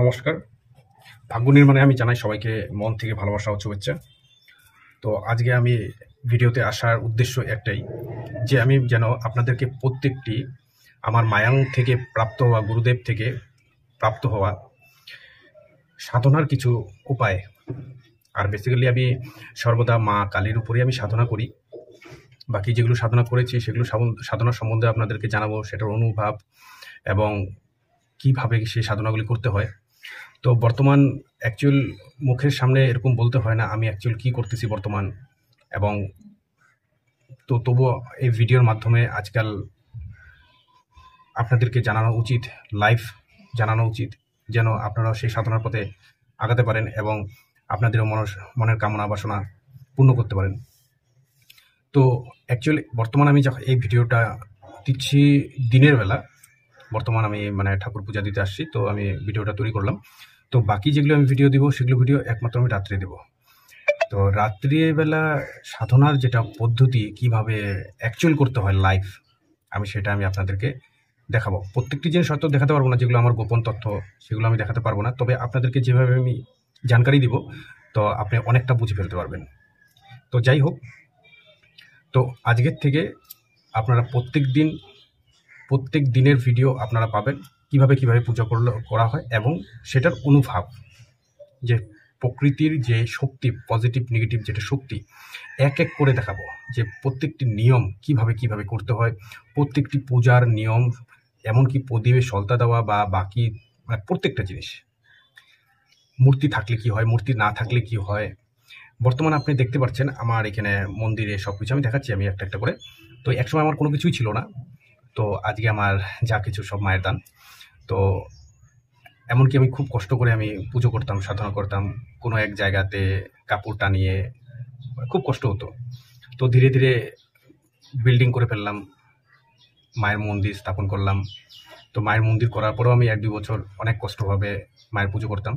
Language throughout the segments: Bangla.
নমস্কার। ভাগ্য নির্মাণে আমি জানাই সবাইকে মন থেকে ভালোবাসা ও শুভেচ্ছা। তো আজকে আমি ভিডিওতে আসার উদ্দেশ্য একটাই, যে আমি যেন আপনাদেরকে প্রত্যেকটি আমার মায়াং থেকে প্রাপ্ত হওয়া, গুরুদেব থেকে প্রাপ্ত হওয়া সাধনার কিছু উপায়, আর বেসিক্যালি আমি সর্বদা মা কালীর উপরেই আমি সাধনা করি। বাকি যেগুলো সাধনা করেছি সেগুলো সাধনা সম্বন্ধে আপনাদেরকে জানাবো, সেটার অনুভব এবং কিভাবে সেই সাধনাগুলি করতে হয়। তো বর্তমান অ্যাকচুয়াল মুখের সামনে এরকম বলতে হয় না আমি অ্যাকচুয়াল কী করতেছি বর্তমান, এবং তো তবুও এই ভিডিওর মাধ্যমে আজকাল আপনাদেরকে জানানো উচিত, লাইভ জানানো উচিত, যেন আপনারাও সেই সাধনার পথে আগাতে পারেন এবং আপনাদেরও মনের কামনা বাসনা পূর্ণ করতে পারেন। তো অ্যাকচুয়ালি বর্তমান আমি যখন এই ভিডিওটা দিচ্ছি দিনের বেলা, বর্তমান আমি ঠাকুর পূজা দিতে আসছি, তো আমি ভিডিওটা তৈরি করলাম। তো বাকি যেগুলো আমি ভিডিও দিব সেগুলো ভিডিও একমাত্র আমি রাত্রে দেব। তো রাত্রিবেলা সাধনার যেটা পদ্ধতি কিভাবে অ্যাকচুয়াল করতে হয় লাইভ, সেটা আমি আপনাদেরকে দেখাবো। প্রত্যেকটি জিনিস হয়তো দেখাতে পারবো না, যেগুলো আমার গোপন তথ্য সেগুলো আমি দেখাতে পারবো না, তবে আপনাদেরকে যেভাবে আমি জানকারি দিব তো আপনি অনেকটা বুঝে ফেলতে পারবেন। তো যাই হোক, তো আজকের থেকে আপনারা প্রত্যেক দিনের ভিডিও আপনারা পাবেন, কিভাবে পূজা করা হয় এবং সেটার অনুভব, যে প্রকৃতির যে শক্তি, পজিটিভ নেগেটিভ যেটা শক্তি, এক এক করে দেখাবো, যে প্রত্যেকটি নিয়ম কিভাবে করতে হয়, প্রত্যেকটি পূজার নিয়ম, এমনকি প্রদীপে সলতা দেওয়া বা বাকি প্রত্যেকটা জিনিস, মূর্তি থাকলে কি হয়, মূর্তি না থাকলে কি হয়। বর্তমানে আপনি দেখতে পাচ্ছেন আমার এখানে মন্দিরে সব কিছু আমি দেখাচ্ছি আমি একটা করে। তো একসময় আমার কোনো কিছুই ছিল না, তো আজকে আমার যা কিছু সব মায়ের দান। তো এমনকি আমি খুব কষ্ট করে আমি পুজো করতাম, সাধনা করতাম, কোনো এক জায়গাতে কাপড় টানিয়ে, খুব কষ্ট হতো। তো ধীরে ধীরে বিল্ডিং করে ফেললাম, মায়ের মন্দির স্থাপন করলাম। তো মায়ের মন্দির করার পরেও আমি 1-2 বছর অনেক কষ্টভাবে মায়ের পুজো করতাম,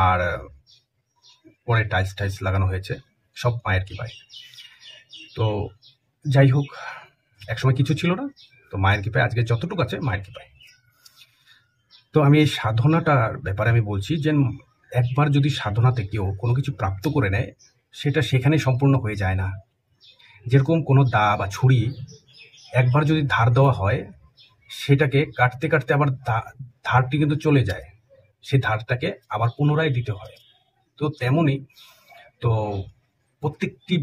আর পরে টাইলস লাগানো হয়েছে, সব মায়ের কৃপায়। তো যাই হোক, একসময় কিছু ছিল না, তো মায়ের কৃপায় আজকে যতটুকু আছে মায়ের কৃপায়। তো আমি এই সাধনাটার ব্যাপারে আমি বলছি, যে একবার যদি সাধনাতে কেউ কোনো কিছু প্রাপ্ত করে নেয়, সেটা সেখানে সম্পূর্ণ হয়ে যায় না। যেরকম কোনো দা বা ছুরি একবার যদি ধার দেওয়া হয়, সেটাকে কাটতে কাটতে আবার ধারটি কিন্তু চলে যায়, সেই ধারটাকে আবার পুনরায় দিতে হয়। তো তেমনই, তো প্রত্যেকটি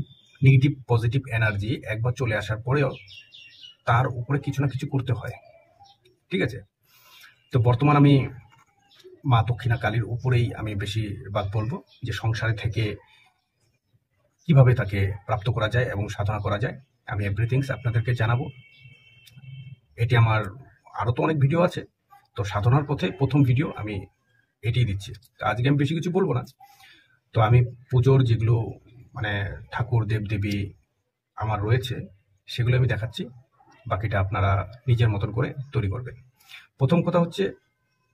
নেগেটিভ পজিটিভ এনার্জি একবার চলে আসার পরেও তার উপরে কিছু না কিছু করতে হয়, ঠিক আছে। তো বর্তমান আমি মা দক্ষিণা কালীর উপরেই আমি বেশিরভাগ বলবো, যে সংসারে থেকে কিভাবে তাকে প্রাপ্ত করা যায় এবং সাধনা করা যায়, আমি এভরিথিংস আপনাদেরকে জানাবো। এটি আমার আরও তো অনেক ভিডিও আছে, তো সাধনার পথে প্রথম ভিডিও আমি এটিই দিচ্ছি। তো আজকে আমি বেশি কিছু বলবো না, তো আমি পুজোর যেগুলো ঠাকুর দেবদেবী আমার রয়েছে সেগুলো আমি দেখাচ্ছি, বাকিটা আপনারা নিজের মতন করে তৈরি করবেন। প্রথম কথা হচ্ছে,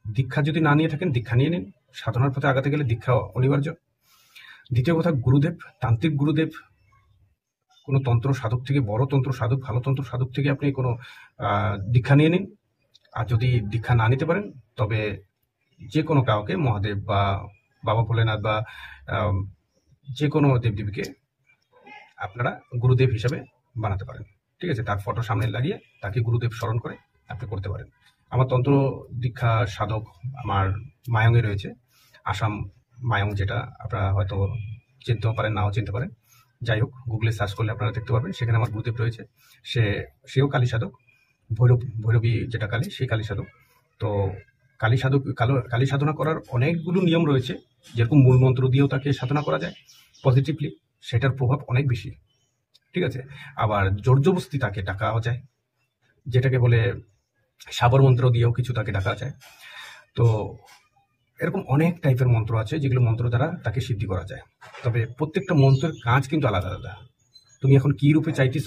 দীক্ষা যদি না নিয়ে থাকেন দীক্ষা নিয়ে নিন, সাধনার পথে আগাতে গেলে দীক্ষা অনিবার্য। দ্বিতীয় কথা, গুরুদেব, তান্ত্রিক গুরুদেব, কোনো তন্ত্র সাধক থেকে, বড় তন্ত্র সাধক, ভালো তন্ত্র সাধক থেকে আপনি কোনো দীক্ষা নিয়ে নিন। আর যদি দীক্ষা না নিতে পারেন, তবে যে কোনো কাউকে, মহাদেব বা বাবা ভোলেনাথ বা যে কোনো দেবদেবীকে আপনারা গুরুদেব হিসাবে বানাতে পারেন, ঠিক আছে। তার ফটো সামনে লাগিয়ে তাকে গুরুদেব স্মরণ করে আপনি করতে পারেন। আমার তন্ত্র দীক্ষা সাধক আমার মায়ঙে রয়েছে, আসাম মায়ং, যেটা আপনারা হয়তো চিনতেও পারেন, নাও চিনতে পারেন। যাই হোক, গুগলে সার্চ করলে আপনারা দেখতে পারবেন, সেখানে আমার গুরুদেব রয়েছে। সেও কালী সাধক, ভৈরবী যেটা কালী, সেই কালী সাধক। তো কালী সাধনা করার অনেকগুলো নিয়ম রয়েছে, যেরকম মূল মন্ত্র দিয়েও তাকে সাধনা করা যায় পজিটিভলি, সেটার প্রভাব অনেক বেশি, ঠিক আছে। আবার জোরজবস্তি তাকে ডাকাও যায়, যেটাকে বলে সাবর মন্ত্র দিয়েও কিছু তাকে ডাকা যায়। তো এরকম অনেক টাইপের মন্ত্র আছে, যেগুলো মন্ত্র দ্বারা তাকে সিদ্ধি করা যায়। তবে প্রত্যেকটা মন্ত্রের কাজ কিন্তু আলাদা আলাদা। তুমি এখন কি রূপে চাইতেছ,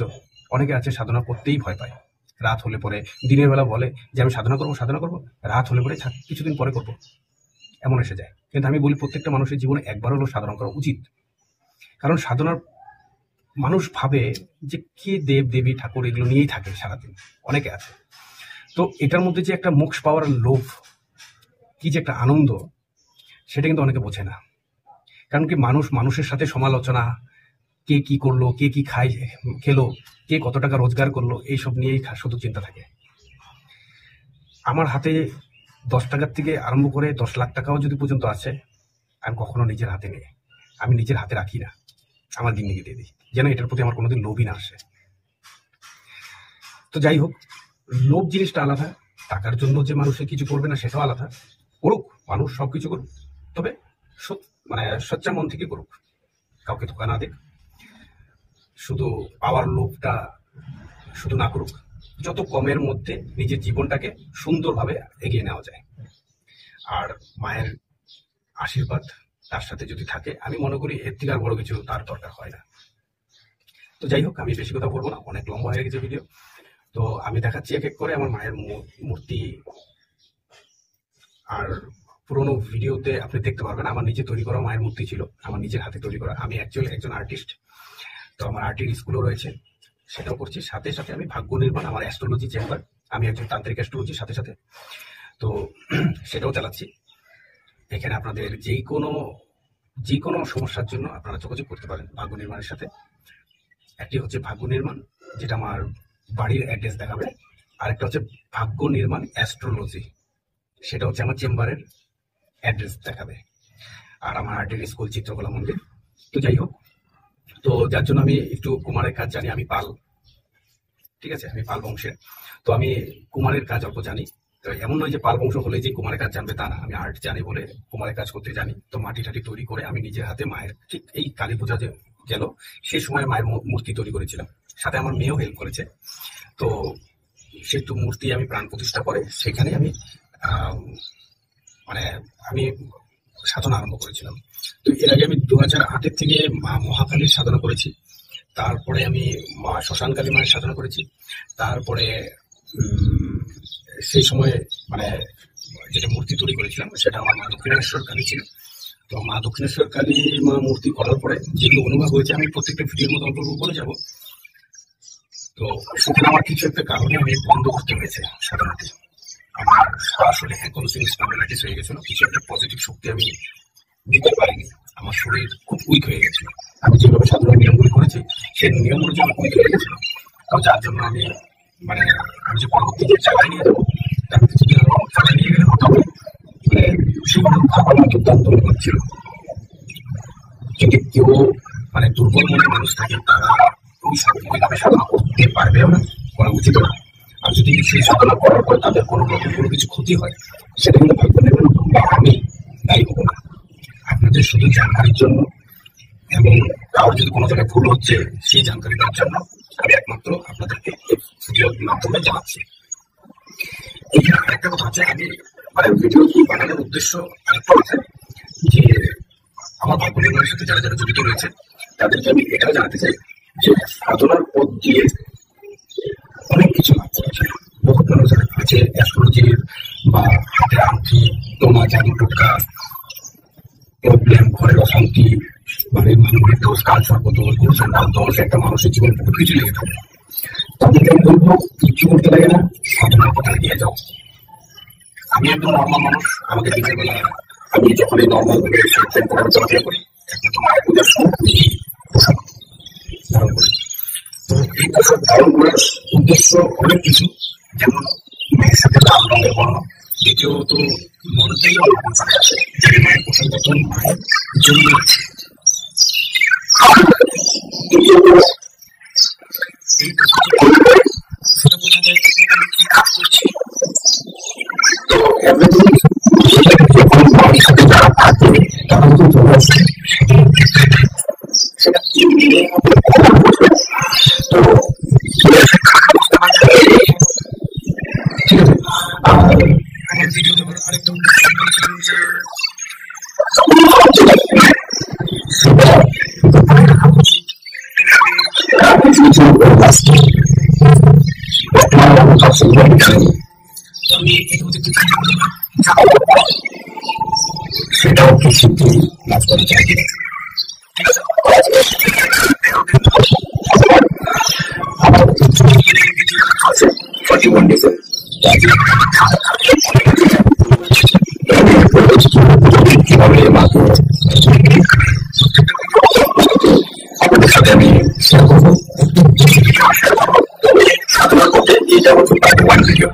অনেকে আছে সাধনা করতেই ভয় পায়, রাত হলে পরে, দিনের বেলা বলে যে আমি সাধনা করবো, রাত হলে পরে কিছুদিন পরে করবো, এমন এসে যায়। কিন্তু আমি বলি, প্রত্যেকটা মানুষের জীবনে একবার হলেও সাধনা করা উচিত। কারণ সাধনার মানুষ ভাবে যে কে দেব দেবী ঠাকুর এগুলো নিয়েই থাকে সারাদিন, অনেকে আছে। তো এটার মধ্যে যে একটা মোক্ষ পাওয়ার লোভ, কি যে একটা আনন্দ, সেটা কিন্তু অনেকে বোঝে না। কারণ কি, মানুষের সাথে সমালোচনা, কে কি করলো, কে কি খেলো, কে কত টাকা রোজগার করলো, এইসব নিয়েই শুধু চিন্তা থাকে। আমার হাতে 10 টাকার থেকে আরম্ভ করে 10 লাখ টাকাও যদি পর্যন্ত আছে, আমি কখনো নিজের হাতে নেই, আমি নিজের হাতে রাখি না, আমার গিন্নিকে দিয়ে দিই, যেন এটার প্রতি আমার কোনোদিন লোভই না আসে। তো যাই হোক, লোভ জিনিসটা আলাদা, টাকার জন্য যে মানুষে কিছু করবে না সেটাও আলাদা। করুক, মানুষ সবকিছু করুক, তবে সচ্চা মন থেকে করুক, কাউকে ধোকা না দিক, শুধু পাওয়ার লোভটা শুধু না করুক। যত কমের মধ্যে নিজের জীবনটাকে সুন্দরভাবে এগিয়ে নেওয়া যায়, আর মায়ের আশীর্বাদ তার সাথে যদি থাকে, আমি মনে করি এর থেকে আর বড় কিছু তার দরকার হয় না। তো যাই হোক, আমি বেশি কথা বলবো না, অনেক লম্বা হয়ে গেছে ভিডিও। তো আমি দেখাচ্ছি এক এক করে আমার মায়ের মূর্তি। আর পুরোনো ভিডিওতে আপনি দেখতে পারবেন আমার নিজে তৈরি করা মায়ের মূর্তি ছিল, আমার নিজের হাতে তৈরি করা। আমি অ্যাকচুয়ালি একজন আর্টিস্ট, তো আমার আর্টের স্কুলও রয়েছে, সেটাও করছি। সাথে সাথে আমি ভাগ্য নির্মাণ, আমার অ্যাস্ট্রোলজি চেম্বার, আমি একজন তান্ত্রিক অ্যাস্ট্রোলজির সাথে সাথে তো সেটাও চালাচ্ছি। এখানে আপনাদের যে কোনো সমস্যার জন্য আপনারা যোগাযোগ করতে পারেন ভাগ্য নির্মাণের সাথে। একটি হচ্ছে ভাগ্য নির্মাণ, যেটা আমার বাড়ির অ্যাড্রেস দেখাবে, আরেকটা হচ্ছে ভাগ্য নির্মাণ অ্যাস্ট্রোলজি, সেটা হচ্ছে আমার চেম্বারের অ্যাড্রেস দেখাবে। আর আমার আর্টের স্কুল চিত্রকলা মন্দির। তো যাই হোক, তো যার জন্য আমি একটু কুমারের কাজ জানি, আমি পাল, ঠিক আছে, আমি পাল বংশের, তো আমি কুমারের কাজ অল্প জানি। তো এমন নয় যে পাল বংশ হলে যে কুমারের কাজ জানবে তা না, আমি আর্ট জানি বলে কুমারের কাজ করতে জানি। তো মাটি টাটি তৈরি করে আমি নিজের হাতে মায়ের, ঠিক এই কালী পূজা যে গেল সেই সময় মায়ের মূর্তি তৈরি করেছিলাম, সাথে আমার মেয়েও হেল্প করেছে। তো সেটু মূর্তি আমি প্রাণ প্রতিষ্ঠা করে সেখানে আমি আমি সাধনা আরম্ভ করেছিলাম। তো এর আগে আমি 2008 থেকে মা মহাকালীর সাধনা করেছি, তারপরে আমি মা শ্মশানকালী মায়ের সাধনা করেছি, তারপরে সেই সময় যেটা মূর্তি তৈরি করেছিলাম সেটা আমার মা দক্ষিণেশ্বর কালী ছিল। তো মা দক্ষিণেশ্বর কালী মা মূর্তি করার পরে যেগুলো অনুভব হয়েছে আমি প্রত্যেকটা ভিডিওর মতো অল্প বলে যাব। তো সেখানে আমার কিছু একটা কারণে আমি বন্ধ করতে হয়েছে সাধনাটি। আমার আসলে অ্যানকোলজিং স্পন্ডিলাইটিস হয়ে গেছিল, কিছু একটা পজিটিভ শক্তি আমি দিতে পারিনি, আমার শরীর খুব উইক হয়ে গেছিল। আমি যেভাবে সাধারণ নিয়মগুলি করেছি সেই নিয়মগুলোর জন্য উইক হয়ে গেছিল। তো যার জন্য আমি যে পরবর্তী যে চালাই নিয়ে যাবো, তার কিছুদিন চালাই নিয়ে গেলে তবে সেগুলো খাবার দুর্দান্ত হচ্ছিল। যদি কেউ দুর্বল মনের মানুষ থাকে, তারা ওই সাধনাভাবে সাধনা করতে পারবেও না, করা উচিত না। আর যদি সেই সাধনা করার পর তাদের কোনো রকম কোনো কিছু ক্ষতি হয়, সেটা কিন্তু ভাগ্য নির্মাণ আমি দায়ী হবো না। আপনাদের শুধু জানকারির জন্য এবং কারোর যদি কোনো জায়গায় ভুল হচ্ছে সেই জানকারি দেওয়ার জন্য আমি একমাত্র আপনাদেরকে ভিডিওর মাধ্যমে জানাচ্ছি। এখানে আরেকটা কথা হচ্ছে, আমি ভিডিও বানানোর উদ্দেশ্য আরেকটা আছে যে আমার ভাগ্য নির্মাণের সাথে যারা যারা জড়িত রয়েছে তাদেরকে আমি এটাও জানাতে চাই যে সাধনার পথ দিয়ে অনেক কিছু লাভ করা যায়। বহুত মানুষ আছে অ্যাস্ট্রোলজির বা হাতের আংটি, তোমা, জাদু টোটকা, প্রবলেম, ঘরের অশান্তি, মানুষের দোষ, কাল সর্বদোষ, গুরুসন্তান দোষ, একটা মানুষের জীবন বহুত কিছু লেগে থাকে। তাদেরকে আমি বলবো কিছু করতে লাগে না, সাধনার পথে এগিয়ে যাও। আমি একদম নর্মাল মানুষ, আমাকে দিনের বেলা আমি যখন এই নর্মাল ভাবে চলাফেরা করি মায়ের পূজার সময় পোশাক ধারণ করি। তো এই পোশাক ধারণ করার উদ্দেশ্য অনেক কিছু, যেমন মেয়ের সাথে লাল রঙের বর্ণ, দ্বিতীয়ত মনতেই চলে আসে যে মায়ের পোশাক নতুন মায়ের জন্য আছে। এই সেটা বোঝা যায় কি কাজ করছি। তো যখন মায়ের সাথে যারা থাকে তারা কিন্তু চলে আসে সেটা 3 দিনের মধ্যে তো ঠিক আছে। আর আমার ভিডিও আরেকটা বলেছিলাম যে সেটাও কি সিদ্ধি লাভ করা যায় কিনা। আমার 41 ডিসেম্বর সাথে আমি শেয়ার করবো, সাধনা করতে এটা হচ্ছে পার্ট 1 ভিডিও।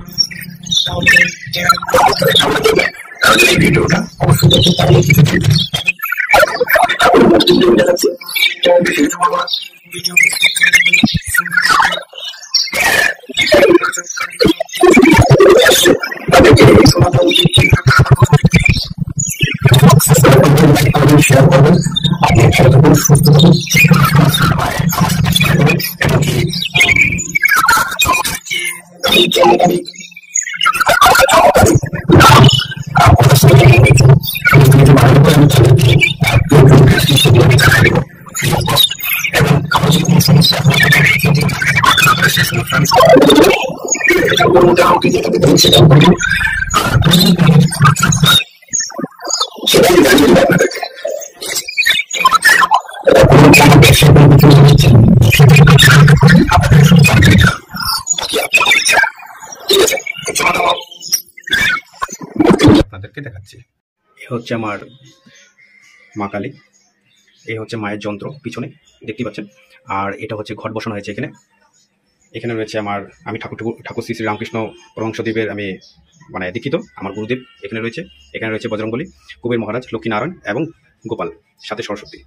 তাহলে এই ভিডিওটা অবশ্যই দেখতে তাহলে দেখাচ্ছি শেয়ার করবেন। আপনি যতক্ষণ সুস্থ সেটাই জানিয়ে আপনাদেরকে আপনাদেরকে দেখাচ্ছি। এ হচ্ছে আমার মা কালী, এই হচ্ছে মায়ের যন্ত্র পিছনে দেখতে পাচ্ছেন, আর এটা হচ্ছে ঘট বসানো হয়েছে এখানে। এখানে রয়েছে আমি ঠাকুর শ্রী শ্রী রামকৃষ্ণ পরমহংসদেবের আমি মানে দীক্ষিত, আমার গুরুদেব এখানে রয়েছে। এখানে রয়েছে বজরংবলী, কুবের মহারাজ, লক্ষ্মীনারায়ণ এবং গোপাল, সাথে সরস্বতী।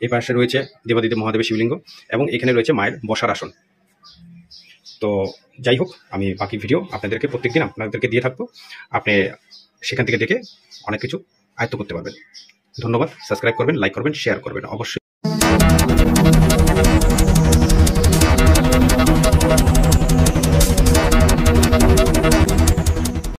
এই পাশে রয়েছে দেবাদিদেব মহাদেবের শিবলিঙ্গ এবং এখানে রয়েছে মায়ের বসার আসন। তো যাই হোক, আমি বাকি ভিডিও আপনাদেরকে প্রত্যেকদিন আপনাদেরকে দিয়ে থাকবো, আপনি সেখান থেকে দেখে অনেক কিছু আয়ত্ত করতে পারবেন। ধন্যবাদ। সাবস্ক্রাইব করবেন, লাইক করবেন, শেয়ার করবেন অবশ্যই।